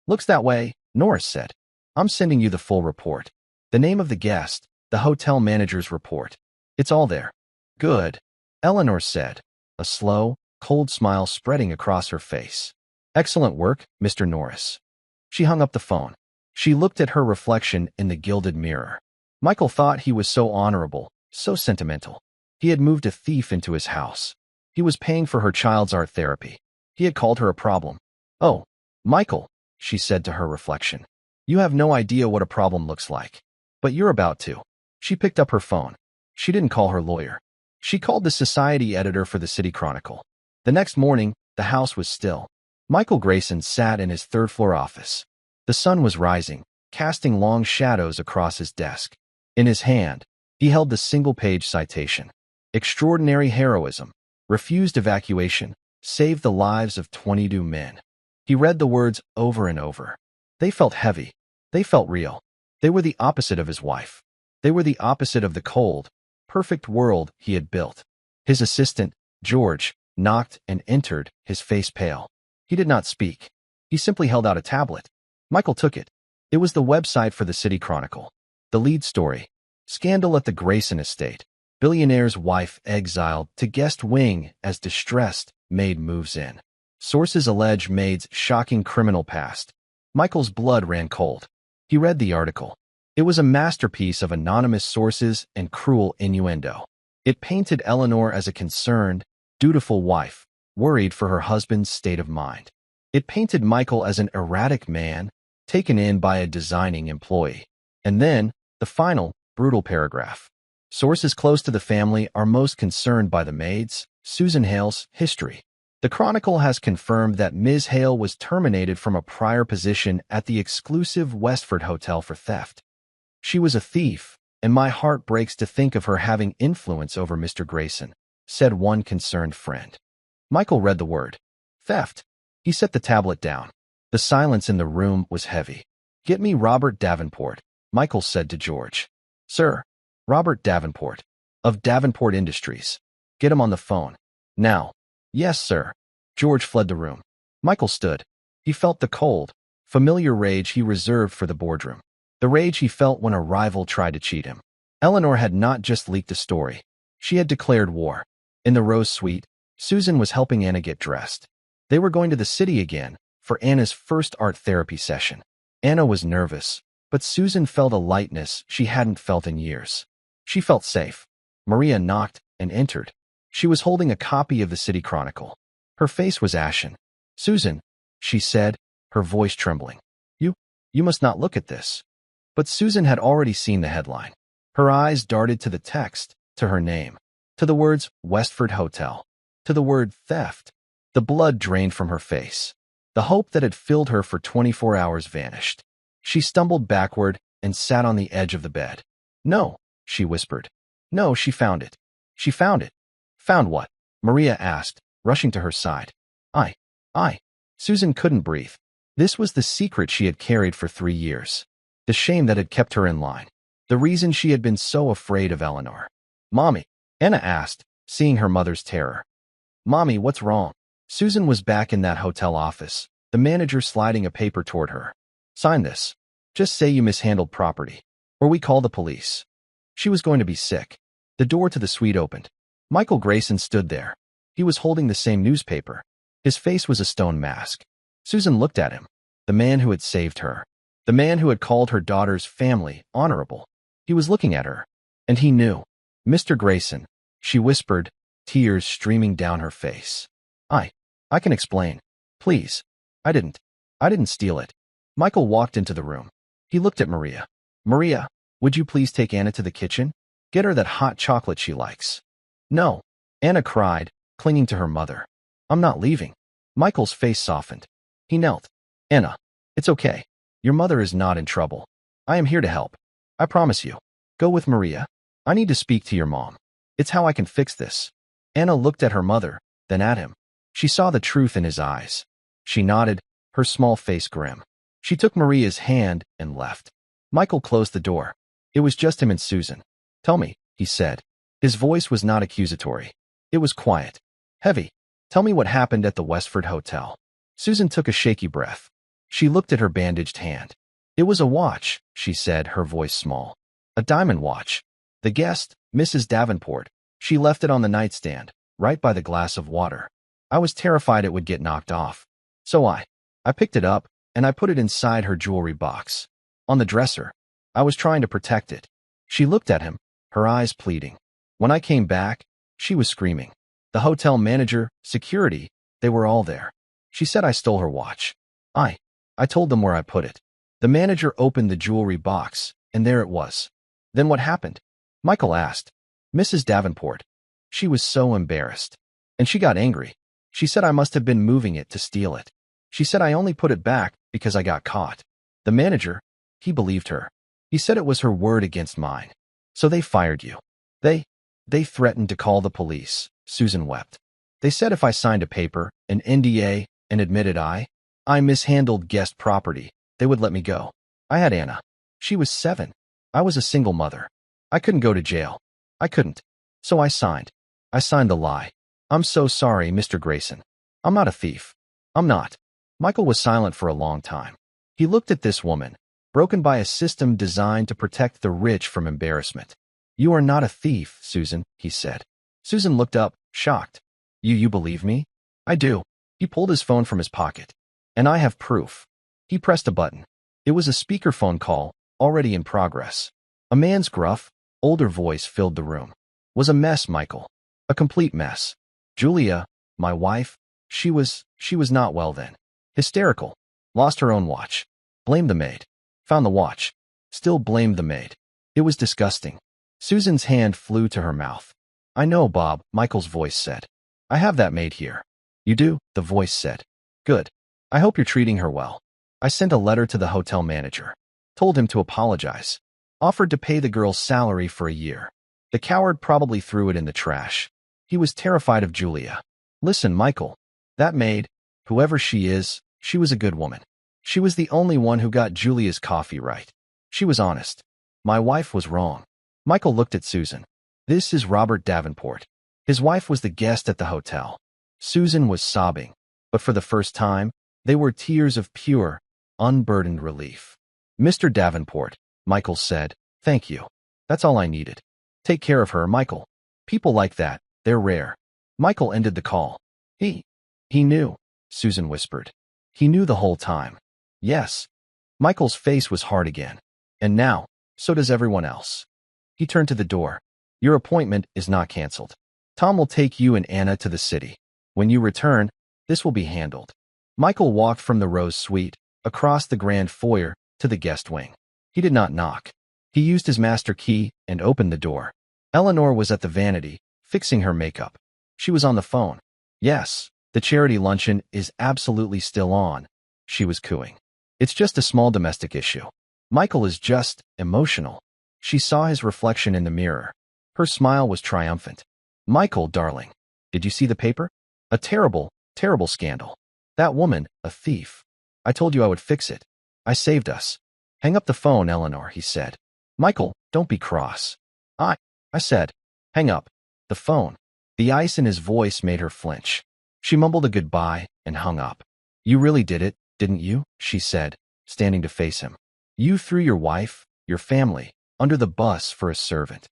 Looks that way, Norris said. I'm sending you the full report. The name of the guest, the hotel manager's report. It's all there. Good, Eleanor said, a slow, cold smile spreading across her face. Excellent work, Mr. Norris. She hung up the phone. She looked at her reflection in the gilded mirror. Michael thought he was so honorable, so sentimental. He had moved a thief into his house. He was paying for her child's art therapy. He had called her a problem. Oh, Michael, she said to her reflection. You have no idea what a problem looks like. But you're about to. She picked up her phone. She didn't call her lawyer. She called the society editor for the City Chronicle. The next morning, the house was still. Michael Grayson sat in his third-floor office. The sun was rising, casting long shadows across his desk. In his hand, he held the single-page citation. Extraordinary heroism. Refused evacuation. Saved the lives of 22 men. He read the words over and over. They felt heavy. They felt real. They were the opposite of his wife. They were the opposite of the cold, perfect world he had built. His assistant, George, knocked and entered, his face pale. He did not speak. He simply held out a tablet. Michael took it. It was the website for the City Chronicle. The lead story. Scandal at the Grayson estate. Billionaire's wife exiled to guest wing as distressed Maid moves in. Sources allege Maid's shocking criminal past. Michael's blood ran cold. He read the article. It was a masterpiece of anonymous sources and cruel innuendo. It painted Eleanor as a concerned, dutiful wife, worried for her husband's state of mind. It painted Michael as an erratic man, taken in by a designing employee. And then, the final, brutal paragraph. Sources close to the family are most concerned by the Maid's, Susan Hale's, history. The Chronicle has confirmed that Ms. Hale was terminated from a prior position at the exclusive Westford Hotel for theft. She was a thief, and my heart breaks to think of her having influence over Mr. Grayson, said one concerned friend. Michael read the word. Theft. He set the tablet down. The silence in the room was heavy. Get me Robert Davenport, Michael said to George. Sir. Robert Davenport. Of Davenport Industries. Get him on the phone. Now. Yes, sir. George fled the room. Michael stood. He felt the cold, familiar rage he reserved for the boardroom. The rage he felt when a rival tried to cheat him. Eleanor had not just leaked a story. She had declared war. In the Rose Suite, Susan was helping Anna get dressed. They were going to the city again for Anna's first art therapy session. Anna was nervous, but Susan felt a lightness she hadn't felt in years. She felt safe. Maria knocked and entered. She was holding a copy of the City Chronicle. Her face was ashen. "Susan," she said, her voice trembling. You must not look at this." But Susan had already seen the headline. Her eyes darted to the text, to her name, to the words Westford Hotel, to the word theft. The blood drained from her face. The hope that had filled her for 24 hours vanished. She stumbled backward and sat on the edge of the bed. "No," she whispered. "No, she found it. She found it." "Found what?" Maria asked, rushing to her side. I. Susan couldn't breathe. This was the secret she had carried for 3 years. The shame that had kept her in line. The reason she had been so afraid of Eleanor. "Mommy," Anna asked, seeing her mother's terror. "Mommy, what's wrong?" Susan was back in that hotel office, the manager sliding a paper toward her. "Sign this. Just say you mishandled property, or we call the police." She was going to be sick. The door to the suite opened. Michael Grayson stood there. He was holding the same newspaper. His face was a stone mask. Susan looked at him. The man who had saved her. The man who had called her daughter's family honorable. He was looking at her. And he knew. "Mr. Grayson," she whispered, tears streaming down her face. I can explain. Please. I didn't steal it." Michael walked into the room. He looked at Maria. "Maria, would you please take Anna to the kitchen? Get her that hot chocolate she likes." "No," Anna cried, clinging to her mother. "I'm not leaving." Michael's face softened. He knelt. "Anna, it's okay. Your mother is not in trouble. I am here to help. I promise you. Go with Maria. I need to speak to your mom. It's how I can fix this." Anna looked at her mother, then at him. She saw the truth in his eyes. She nodded, her small face grim. She took Maria's hand and left. Michael closed the door. It was just him and Susan. "Tell me," he said. His voice was not accusatory. It was quiet. Heavy. "Tell me what happened at the Westford Hotel." Susan took a shaky breath. She looked at her bandaged hand. "It was a watch," she said, her voice small. "A diamond watch. The guest, Mrs. Davenport, she left it on the nightstand, right by the glass of water. I was terrified it would get knocked off. So I picked it up, and I put it inside her jewelry box. On the dresser. I was trying to protect it." She looked at him, her eyes pleading. "When I came back, she was screaming. The hotel manager, security, they were all there. She said I stole her watch. I told them where I put it." The manager opened the jewelry box, and there it was. "Then what happened?" Michael asked. "Mrs. Davenport. She was so embarrassed. And she got angry. She said I must have been moving it to steal it. She said I only put it back because I got caught. The manager, he believed her. He said it was her word against mine. So they fired you. They threatened to call the police." Susan wept. "They said if I signed a paper, an NDA, and admitted I mishandled guest property, they would let me go. I had Anna. She was 7. I was a single mother. I couldn't go to jail. I couldn't. So I signed. I signed the lie. I'm so sorry, Mr. Grayson. I'm not a thief. I'm not." Michael was silent for a long time. He looked at this woman, broken by a system designed to protect the rich from embarrassment. "You are not a thief, Susan," he said. Susan looked up, shocked. You believe me?" "I do." He pulled his phone from his pocket. "And I have proof." He pressed a button. It was a speakerphone call, already in progress. A man's gruff, older voice filled the room. "Was a mess, Michael. A complete mess. Julia, my wife, she was not well then. Hysterical. Lost her own watch. Blamed the maid. Found the watch. Still blamed the maid. It was disgusting." Susan's hand flew to her mouth. "I know, Bob," Michael's voice said. "I have that maid here." "You do?" the voice said. "Good. I hope you're treating her well. I sent a letter to the hotel manager. Told him to apologize. Offered to pay the girl's salary for a year. The coward probably threw it in the trash. He was terrified of Julia. Listen, Michael. That maid, whoever she is, she was a good woman. She was the only one who got Julia's coffee right. She was honest. My wife was wrong." Michael looked at Susan. "This is Robert Davenport. His wife was the guest at the hotel." Susan was sobbing, but for the first time, they were tears of pure, unburdened relief. "Mr. Davenport," Michael said, "thank you. That's all I needed. Take care of her, Michael. People like that, they're rare. Michael ended the call. He knew, Susan whispered. He knew the whole time. Yes. Michael's face was hard again. And now, so does everyone else. He turned to the door. Your appointment is not canceled. Tom will take you and Anna to the city. When you return, this will be handled. Michael walked from the Rose Suite, across the grand foyer, to the guest wing. He did not knock. He used his master key and opened the door. Eleanor was at the vanity, fixing her makeup. She was on the phone. Yes, the charity luncheon is absolutely still on, she was cooing. It's just a small domestic issue. Michael is just emotional. She saw his reflection in the mirror. Her smile was triumphant. Michael, darling, did you see the paper? A terrible, terrible scandal. That woman, a thief. I told you I would fix it. I saved us. Hang up the phone, Eleanor, he said. Michael, don't be cross. I said, hang up the phone. The ice in his voice made her flinch. She mumbled a goodbye and hung up. You really did it, didn't you? She said, standing to face him. You threw your wife, your family, under the bus for a servant.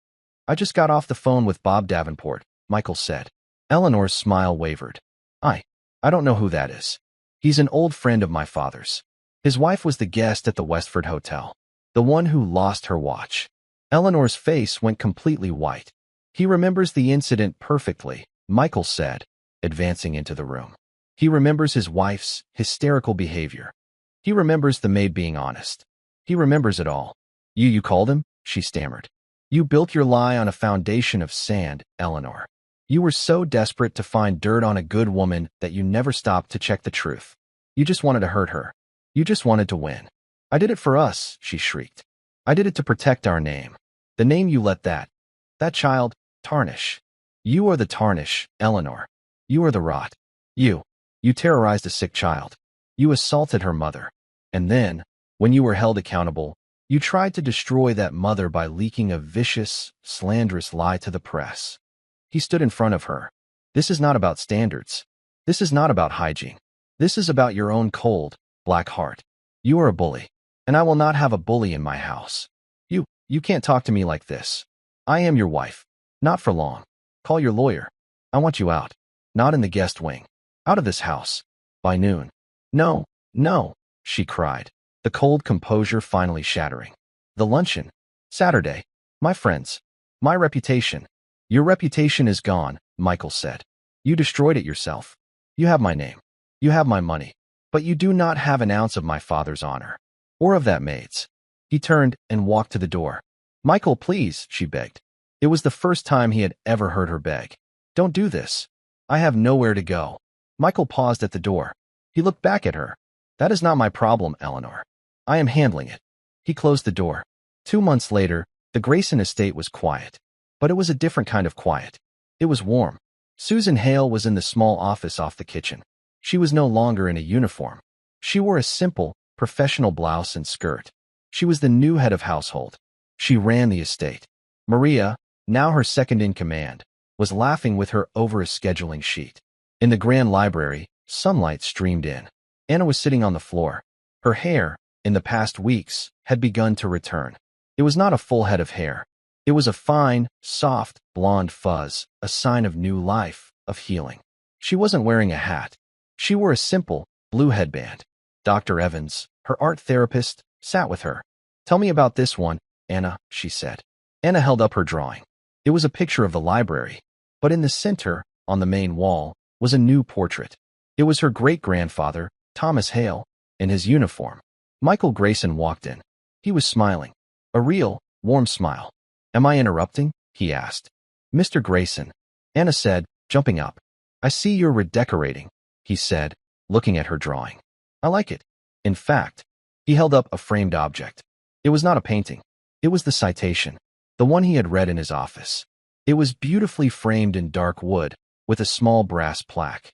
I just got off the phone with Bob Davenport, Michael said. Eleanor's smile wavered. I don't know who that is. He's an old friend of my father's. His wife was the guest at the Westford Hotel, the one who lost her watch. Eleanor's face went completely white. He remembers the incident perfectly, Michael said, advancing into the room. He remembers his wife's hysterical behavior. He remembers the maid being honest. He remembers it all. You called him? She stammered. You built your lie on a foundation of sand, Eleanor. You were so desperate to find dirt on a good woman that you never stopped to check the truth. You just wanted to hurt her. You just wanted to win. I did it for us, she shrieked. I did it to protect our name. The name you let that child, tarnish. You are the tarnish, Eleanor. You are the rot. You terrorized a sick child. You assaulted her mother. And then, when you were held accountable, you tried to destroy that mother by leaking a vicious, slanderous lie to the press. He stood in front of her. This is not about standards. This is not about hygiene. This is about your own cold, black heart. You are a bully, and I will not have a bully in my house. You can't talk to me like this. I am your wife. Not for long. Call your lawyer. I want you out. Not in the guest wing. Out of this house. By noon. No, she cried, the cold composure finally shattering. The luncheon. Saturday. My friends. My reputation. Your reputation is gone, Michael said. You destroyed it yourself. You have my name. You have my money. But you do not have an ounce of my father's honor. Or of that maid's. He turned and walked to the door. Michael, please, she begged. It was the first time he had ever heard her beg. Don't do this. I have nowhere to go. Michael paused at the door. He looked back at her. That is not my problem, Eleanor. I am handling it. He closed the door. 2 months later, the Grayson estate was quiet. But it was a different kind of quiet. It was warm. Susan Hale was in the small office off the kitchen. She was no longer in a uniform. She wore a simple, professional blouse and skirt. She was the new head of household. She ran the estate. Maria, now her second in command, was laughing with her over a scheduling sheet. In the grand library, sunlight streamed in. Anna was sitting on the floor. Her hair, in the past weeks, had begun to return. It was not a full head of hair. It was a fine, soft, blonde fuzz, a sign of new life, of healing. She wasn't wearing a hat. She wore a simple, blue headband. Dr. Evans, her art therapist, sat with her. Tell me about this one, Anna, she said. Anna held up her drawing. It was a picture of the library, but in the center, on the main wall, was a new portrait. It was her great-grandfather, Thomas Hale, in his uniform. Michael Grayson walked in. He was smiling. A real, warm smile. Am I interrupting? He asked. Mr. Grayson, Anna said, jumping up. I see you're redecorating, he said, looking at her drawing. I like it. In fact, he held up a framed object. It was not a painting. It was the citation, the one he had read in his office. It was beautifully framed in dark wood, with a small brass plaque.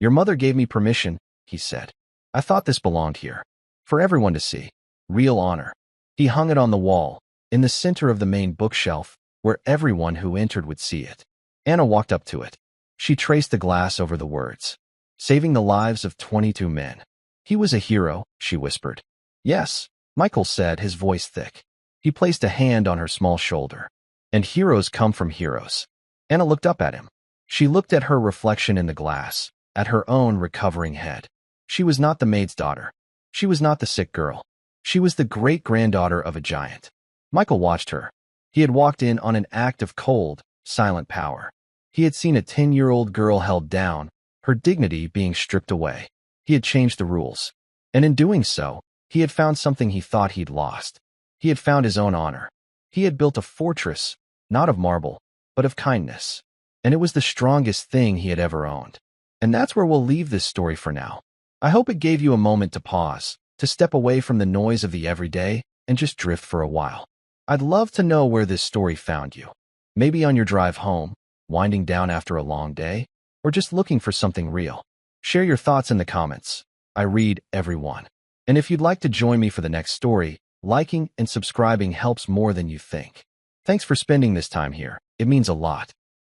Your mother gave me permission, he said. I thought this belonged here. For everyone to see. Real honor. He hung it on the wall, in the center of the main bookshelf, where everyone who entered would see it. Anna walked up to it. She traced the glass over the words. Saving the lives of 22 men. He was a hero, she whispered. Yes, Michael said, his voice thick. He placed a hand on her small shoulder. And heroes come from heroes. Anna looked up at him. She looked at her reflection in the glass, at her own recovering head. She was not the maid's daughter. She was not the sick girl. She was the great-granddaughter of a giant. Michael watched her. He had walked in on an act of cold, silent power. He had seen a 10-year-old girl held down, her dignity being stripped away. He had changed the rules. And in doing so, he had found something he thought he'd lost. He had found his own honor. He had built a fortress, not of marble, but of kindness. And it was the strongest thing he had ever owned. And that's where we'll leave this story for now. I hope it gave you a moment to pause, to step away from the noise of the everyday, and just drift for a while. I'd love to know where this story found you. Maybe on your drive home, winding down after a long day, or just looking for something real. Share your thoughts in the comments. I read every one. And if you'd like to join me for the next story, liking and subscribing helps more than you think. Thanks for spending this time here. It means a lot.